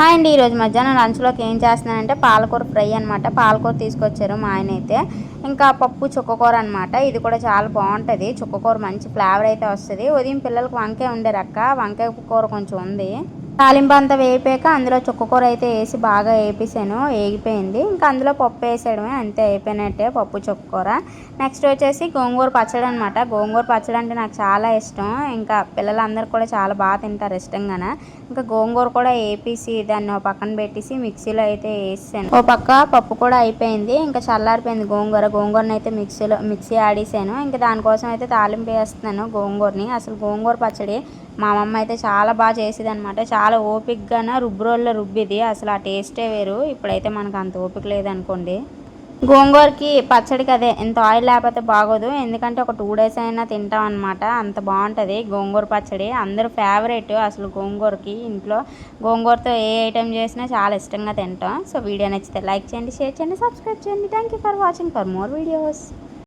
Hi అండి, ఈరోజు మధ్యాహ్నం లంచ్లోకి ఏం చేస్తున్నానంటే పాలకూర ఫ్రై అనమాట. పాలకూర తీసుకొచ్చారు మా ఆయన అయితే. ఇంకా పప్పు చుక్కకూర అనమాట. ఇది కూడా చాలా బాగుంటుంది. చుక్కకూర మంచి ఫ్లేవర్ అయితే వస్తుంది. ఉదయం పిల్లలకు వంకాయ ఉండేరక్క, వంకాయ కూర కొంచెం ఉంది. తాలింపు అంతా వేపాక అందులో చుక్కకూర అయితే వేసి బాగా వేపేసాను, వేగిపోయింది. ఇంకా అందులో పప్పు వేసేయడమే, అంతే అయిపోయినట్టే పప్పు చుక్కకూర. నెక్స్ట్ వచ్చేసి గోంగూర పచ్చడి అనమాట. గోంగూర పచ్చడి అంటే నాకు చాలా ఇష్టం. ఇంకా పిల్లలందరూ కూడా చాలా బాగా తింటారు ఇష్టంగానే. ఇంకా గోంగూర కూడా వేపేసి దాన్ని ఒక పక్కన పెట్టేసి మిక్సీలో అయితే వేసాను. ఓ పక్క పప్పు కూడా అయిపోయింది. ఇంకా చల్లారిపోయింది గోంగూరని అయితే మిక్సీ ఆడేసాను. ఇంకా దానికోసం అయితే తాలింపు వేస్తున్నాను గోంగూరని. అసలు గోంగూర పచ్చడి మా అమ్మమ్మ అయితే చాలా బాగా చేసేది అనమాట. చాలా ఓపికగానే రుబ్బురోల్లో రుబ్బిది. అసలు ఆ టేస్టే వేరు. ఇప్పుడైతే మనకు అంత ఓపిక లేదనుకోండి. గోంగూరకి పచ్చడికి అదే ఇంత ఆయిల్ లేకపోతే బాగోదు. ఎందుకంటే ఒక 2 డేస్ అయినా తింటాం అనమాట. అంత బాగుంటుంది గోంగూర పచ్చడి. అందరూ ఫేవరెట్ అసలు గోంగూరకి. ఇంట్లో గోంగూరతో ఏ ఐటెం చేసినా చాలా ఇష్టంగా తింటాం. సో వీడియో నచ్చితే లైక్ చేయండి, షేర్ చేయండి, సబ్స్క్రైబ్ చేయండి. Thank you for watching for more videos.